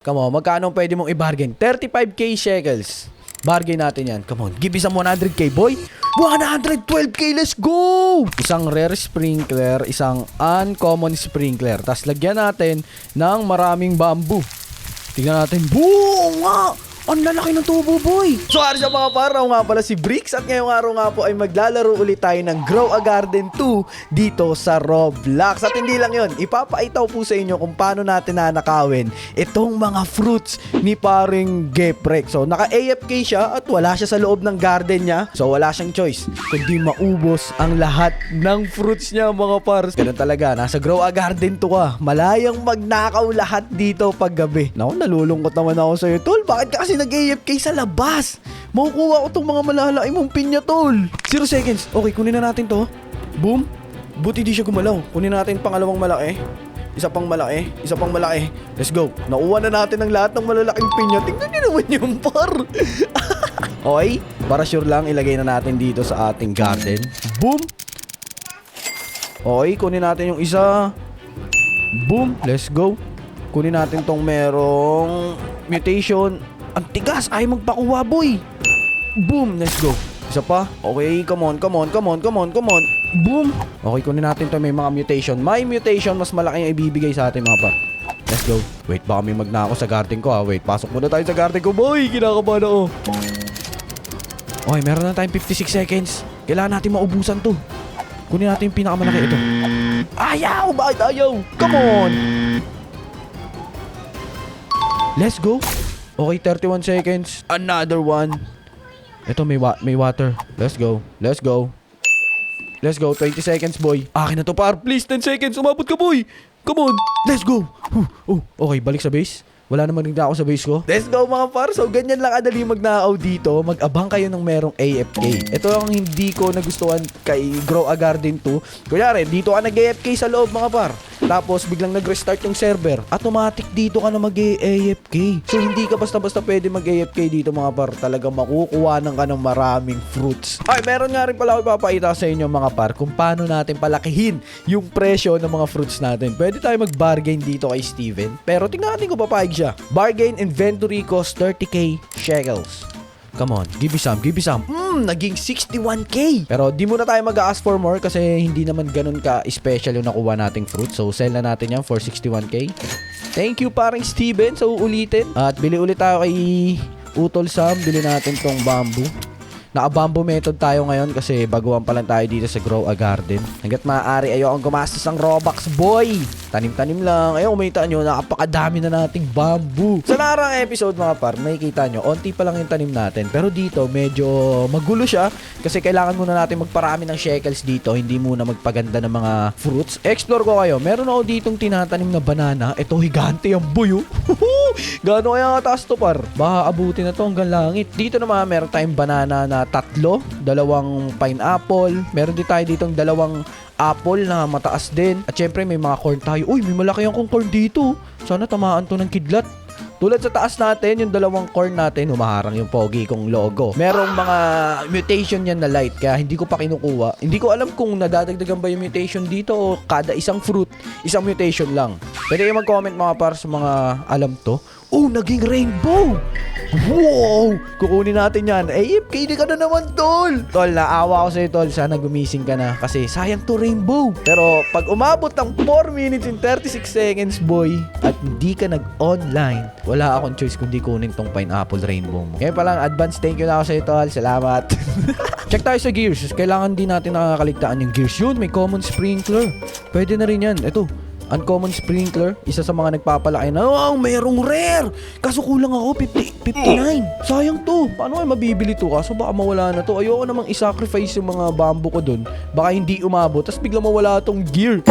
Come on, magkano pwede mong i-bargain? 35k shekels. Bargain natin yan. Come on, give me some 100k, boy. 112k, let's go! Isang rare sprinkler, isang uncommon sprinkler. Tapos lagyan natin ng maraming bamboo. Tingnan natin. Boom! Ang lalaki ng tubo, boy! So, sa mga paraw nga pala si Bricks. At ngayong araw nga po ay maglalaro ulit tayo ng Grow a Garden 2 dito sa Roblox. At hindi lang yun, ipapaitaw po sa inyo kung paano natin nanakawin itong mga fruits ni paring Geprek. So, naka-AFK siya at wala siya sa loob ng garden niya. So, wala siyang choice kundi maubos ang lahat ng fruits niya, mga pars. Ganun talaga, nasa Grow a Garden 2 ka. Malayang magnakaw lahat dito pag gabi. Naku, nalulungkot naman ako sa'yo, tol. Bakit ka kasi nag-AFK sa labas? Makukuha ko tong mga malalaki mong pinya, tol. 0 seconds. Okay, kunin na natin to. Boom. Buti di siya gumalaw. Kunin natin pangalawang malaki. Isa pang malaki. Isa pang malaki. Let's go. Nauwa na natin ang lahat ng malalaking pinya. Tingnan niyo naman yung par. Okay. Para sure lang, ilagay na natin dito sa ating garden. Boom. Okay, kunin natin yung isa. Boom. Let's go. Kunin natin tong merong mutation. Ang tigas, ay magpakuha, boy. Boom, let's go. Isa pa. Okay, come on. Boom. Okay, kunin natin to, may mga mutation. May mutation, mas malaki yung ibibigay sa atin, mga par. Let's go. Wait, baka may magnako sa garden ko, ha. Wait, pasok muna tayo sa garden ko, boy. Kinakabahan ako. Okay, meron na tayong 56 seconds. Kailangan natin maubusan to. Kunin natin yung pinakamalaki ito. Ayaw! Bakit ayaw? Come on! Let's go. Okay, 31 seconds. Another one. Ito, may water. Let's go. 20 seconds, boy. Akin na to, par. Please, 10 seconds. Umabot ka, boy. Come on. Let's go. Okay, balik sa base. Wala namang nagnakaw sa base ko. Let's go, mga par. So, ganyan lang kadali magnakaw dito. Mag-abang kayo ng merong AFK. Ito ang hindi ko nagustuhan kay Grow a Garden 2. Kunyari, dito ka nag-AFK sa loob, mga par. Tapos biglang nag-restart yung server. Automatic dito ka na mag-AFK. So hindi ka basta-basta pwede mag-AFK dito, mga par. Talagang makukuha ka ng maraming fruits. Ay, meron nga rin pala ako ipapakita sa inyo, mga par, kung paano natin palakihin yung presyo ng mga fruits natin. Pwede tayo mag-bargain dito kay Steven. Pero tingnan natin kung papayag siya. Bargain inventory cost 30k shekels. Come on, give me some. Naging 61k. Pero di muna tayo mag-ask for more kasi hindi naman ganun ka-special yung nakuha nating fruit. So, sell na natin yan for 61k. Thank you, paring Steven. So, ulitin. At bili ulit tayo kay Utol Sam. Bili natin tong bamboo. Naka-bamboo method tayo ngayon kasi baguhan pa lang tayo dito sa Grow a Garden. Hanggat maaari, ayokong gumastos ng Robux, boy! Tanim-tanim lang. Ayun, kumita nyo, napakadami na nating bamboo. Sa nakarang episode, mga par, makikita nyo, onti pa lang yung tanim natin. Pero dito, medyo magulo siya kasi kailangan muna natin magparami ng shekels dito. Hindi muna magpaganda ng mga fruits. Explore ko kayo. Meron ako ditong tinatanim na banana. Ito, higante yung buyo. Gano'n kaya nga taas to, par? Baka abutin na to hanggang langit. Dito naman, meron tayong banana na 3, 2 pineapple. Meron din tayo ditong 2 apple na mataas din. At syempre may mga corn tayo. Uy, may malaki akong corn dito. Sana tamaan to ng kidlat. Tulad sa taas natin, yung 2 corn natin, humaharang yung pogi kong logo. Merong mga mutation yan na light, kaya hindi ko pa kinukuha. Hindi ko alam kung nadadagdagan ba yung mutation dito o kada isang fruit, isang mutation lang. Pwede kayo mag-comment, mga par, sa mga alam to. Oh, naging rainbow! Wow! Kukunin natin yan. AFK di ka na naman, tol! Tol, naawa ko sa'yo, tol. Sana gumising ka na. Kasi sayang to rainbow. Pero pag umabot ng 4 minutes and 36 seconds, boy, at hindi ka nag-online, wala akong choice kundi kunin tong pineapple rainbow mo. Ngayon pa lang, advance thank you na ako sa'yo, tol. Salamat. Check tayo sa gears. Kailangan din natin nakakaligtaan yung gears. Yun, may common sprinkler. Pwede na rin yan. Ito. Uncommon sprinkler, isa sa mga nagpapalaki na, wow, mayroong rare! Kaso kulang ako, 59. Sayang to. Paano kayo mabibili to? Kaso baka mawala na to. Ayoko namang isacrifice yung mga bamboo ko dun. Baka hindi umabot, tapos biglang mawala tong gear.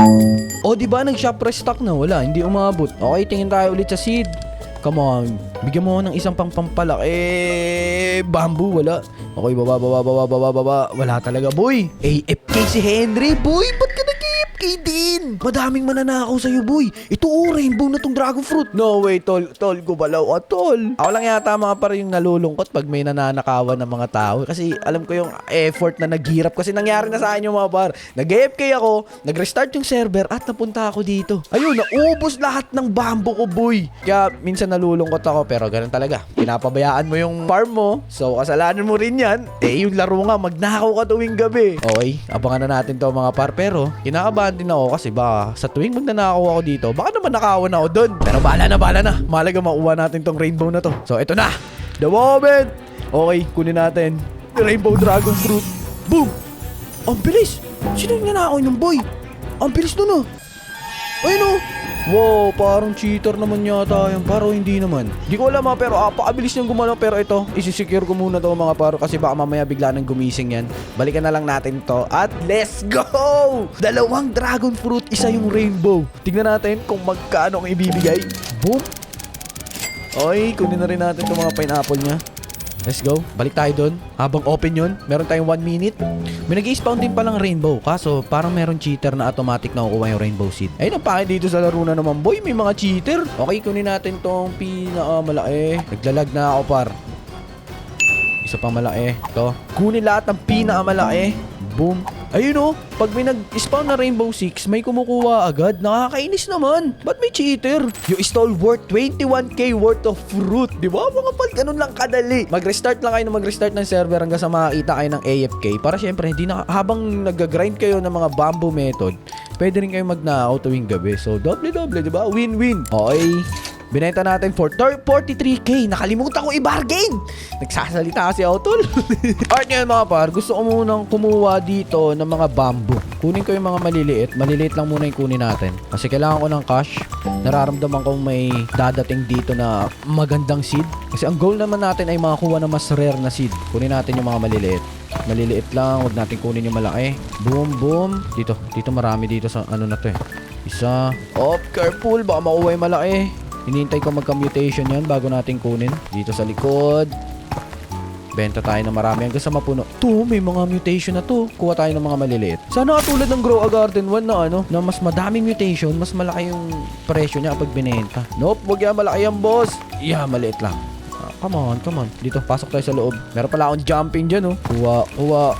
O, diba, nag-shop restock na? Wala, hindi umabot. Okay, tingin tayo ulit sa seed. Come on. Bigyan mo ng isang pampalaki. Bamboo, wala. Okay, baba. Wala talaga, boy. AFK si Henry, boy. Ba't ka nag-AFK din? Madaming mananakaw sa'yo, boy. Ito rainbow na tong dragon fruit. No way, tol. Tol, gumalaw ka, tol. Ako lang yata mga par yung nalulungkot pag may nananakawan ng mga tao. Kasi alam ko yung effort na naghirap. Kasi nangyari na sa akin yung mga par. Nag-AFK ako, nag-restart yung server at napunta ako dito. Ayun, naubos lahat ng bamboo ko, boy. Kaya minsan nalulungkot ako, pero ganun talaga. Pinapabayaan mo yung farm mo, so kasalanan mo rin yan. Eh, yung laro nga, magnakaw ka tuwing gabi. Okay, abangan na natin to mga par. Pero, kinakabahan din ako kasi baka sa tuwing magnanakaw ako dito, baka naman nakawan ako dun. Pero bahala na. Malaga makuha natin tong rainbow na to. So, ito na. The moment. Okay, kunin natin. Rainbow dragon fruit. Boom! Ang bilis. Sino yung nanakaw yung boy? Ang bilis nun, oh. Ayun, oh. Wow, parang cheater naman yata yan. Paro hindi naman. Di ko alam pero pakabilis niyang gumalaw. Pero ito, isisecure ko muna to mga paro. Kasi baka mamaya bigla nang gumising yan. Balikan na lang natin to. At let's go! 2 dragon fruit, isa yung rainbow. Tignan natin kung magkano ang ibibigay. Boom! Okay, kunin na rin natin itong mga pineapple niya. Let's go. Balik tayo doon. Habang open yun, meron tayong 1 minute. May nag-i-spawn din palang rainbow. Kaso, parang meron cheater na automatic na kukuha yung rainbow seed. Ayun ang pangit dito sa laro na naman. Boy, may mga cheater. Okay, kunin natin tong pinakamalaki. Naglalag na ako, par. Isa pang malaki. Ito. Kunin lahat ng pinakamalaki. Boom. Ayun, oh. Pag may nag-spawn na rainbow 6, may kumukuha agad. Nakakainis naman. Ba't may cheater? Yung stall worth 21k worth of fruit. Di ba? Mga pal, ganun lang kadali. Mag-restart lang kayo na mag-restart ng server hanggang sa makakita kayo ng AFK. Para syempre, hindi na, habang nag-grind kayo ng mga bamboo method, pwede rin kayo magnakaw tuwing gabi. So, doble-doble, di ba? Win-win. Okay. Binenta natin for 43k. Nakalimutan ko i-bargain. Nagsasalita kasi ako, tol. Alright ngayon mga par, gusto ko munang kumuha dito ng mga bamboo. Kunin ko yung mga maliliit. Maliliit lang muna yung kunin natin. Kasi kailangan ko ng cash. Nararamdaman ko may dadating dito na magandang seed. Kasi ang goal naman natin ay makakuha ng mas rare na seed. Kunin natin yung mga maliliit. Maliliit lang. Huwag natin kunin yung malaki. Boom, boom. Dito marami dito sa ano na to eh. Isa. Oh, careful. Baka makuha yung malaki. Hinihintay ko magka-mutation yan bago natin kunin. Dito sa likod. Benta tayo ng marami hanggang sa mapuno. To, may mga mutation na to. Kuha tayo ng mga maliliit. Sana katulad ng Grow a Garden 1 na ano, na mas madaming mutation, mas malaki yung presyo niya kapag binenta. Nope, wag yan malaki yan, boss. Yeah, maliit lang. Come on. Dito, pasok tayo sa loob. Meron pala akong jumping dyan, oh. Kuha.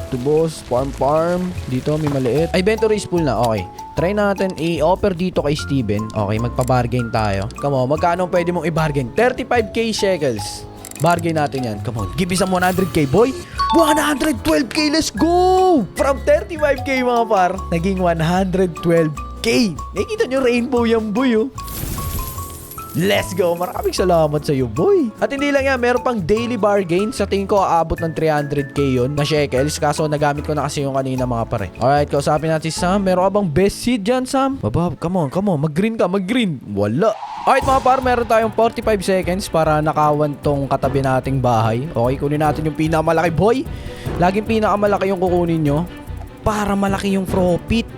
Ito, boss. Farm. Dito, may maliit. Ay, inventory is full na. Okay. Try natin i-offer dito kay Steven. Okay, magpa-bargain tayo. Come on, magkano pwede mong i-bargain? 35k shekels. Bargain natin yan. Come on, give me some 100k, boy. 112k, let's go! From 35k mga par, naging 112k. Nakikita nyo, rainbow yung boy, oh. Let's go! Maraming salamat sa iyo, boy. At hindi lang yan, meron pang daily bargain. Sa tingin ko, aabot ng 300k yun na shekels. Kaso nagamit ko na kasi yung kanina mga pare. Alright, kausapin natin si Sam. Meron ka bang best seed dyan, Sam? Baba, come on. Mag-green ka, mag-green. Wala. Alright mga par, meron tayong 45 seconds para nakawan tong katabi nating bahay. Okay, kunin natin yung pinakamalaki, boy. Laging pinakamalaki yung kukunin nyo para malaki yung profit.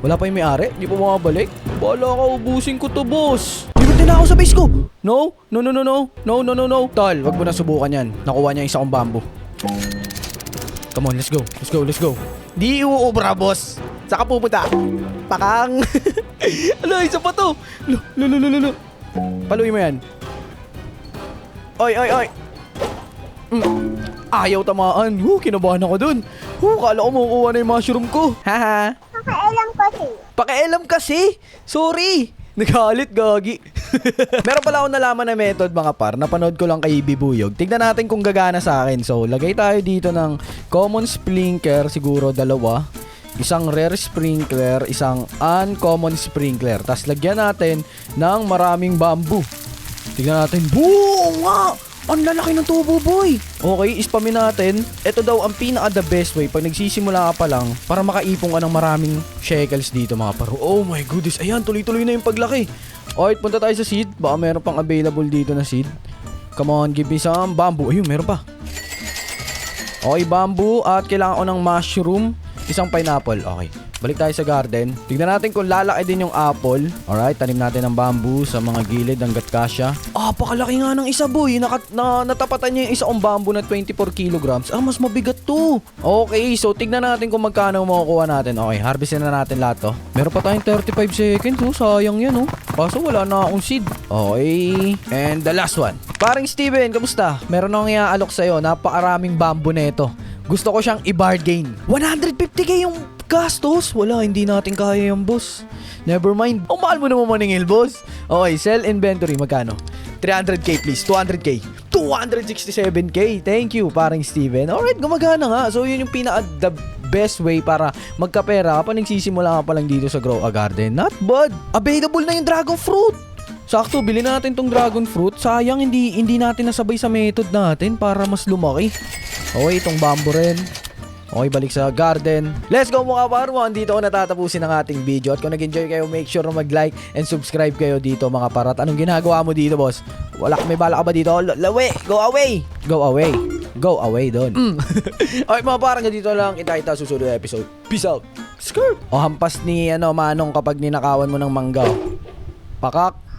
Wala pa yung may-ari? Hindi pa makabalik? Bala ka, ubusin ko to, boss. Hindi na ako sa base ko. No. Tol, wag mo na subukan yan. Nakuha niya isa kong bamboo. Come on, let's go. Di uubra, boss. Saka pupunta. Pakang. Ala, isa pa to. Lo. Paluin mo yan. Oy. Ayaw tamaan. Kinabahan ako dun. Kala ko makukuha na yung mushroom ko. Haha. Pakialam kasi. Sorry. Nagalit, gagi. Meron pala akong nalaman na method mga par. Napanood ko lang kay Bibuyog. Tignan natin kung gagana sa akin. So, lagay tayo dito ng common sprinkler. Siguro 2. Isang rare sprinkler. Isang uncommon sprinkler. Tapos lagyan natin ng maraming bamboo. Tignan natin. Boom! Ang lalaki ng tubo, boy. Okay, ispamin natin. Ito daw ang pinaka the best way pag nagsisimula ka pa lang para makaipong ka ng maraming shekels dito mga paro. Oh my goodness. Ayan, tuloy-tuloy na yung paglaki. Alright, punta tayo sa seed. Baka meron pang available dito na seed. Come on, give me some bamboo. Ayun, meron pa. Okay, bamboo. At kailangan ko ng mushroom. Isang pineapple. Okay. balik tayo sa garden. Tignan natin kung lalaki din yung apple. Alright, tanim natin ng bamboo sa mga gilid hanggat kasya. Pakalaki nga ng isa boy. Natapatan niya yung isa kong bamboo na 24 kilograms. Mas mabigat to. Okay, so tignan natin kung magkano makukuha natin. Okay, harvestin na natin lahat to. Meron pa tayong 35 seconds. Sayang yan Kaso wala na akong seed. Okay, and the last one. Paring Steven, kamusta? Meron akong iaalok sa'yo. Napakaraming bamboo na ito. Gusto ko siyang i-bargain. 150k yung gastos. Wala, hindi natin kaya yung boss. Never mind. Mahal mo naman maningil, boss. Okay, sell inventory. Magkano? 300k please. 200k. 267k. Thank you, paring Steven. Alright, gumagana nga. So, yun yung the best way para magkapera kapag nagsisimula ka pa lang dito sa Grow a Garden. Not bad. Available na yung dragon fruit. Sakto, bilhin natin tong dragon fruit. Sayang, hindi natin nasabay sa method natin para mas lumaki. Okay, itong bamboo rin. Okay, balik sa garden. Let's go mga parmo. Andito ko natatapusin ang ating video. At kung nag-enjoy kayo, make sure na mag-like and subscribe kayo dito mga parat. Anong ginagawa mo dito, boss? May bala ka ba dito? Lawe! Go away! Go away! Go away doon. Okay mga parang dito lang. Kita susunod na episode. Peace out! Skirt! O hampas ni Manong kapag ninakawan mo ng mangga. Pakak!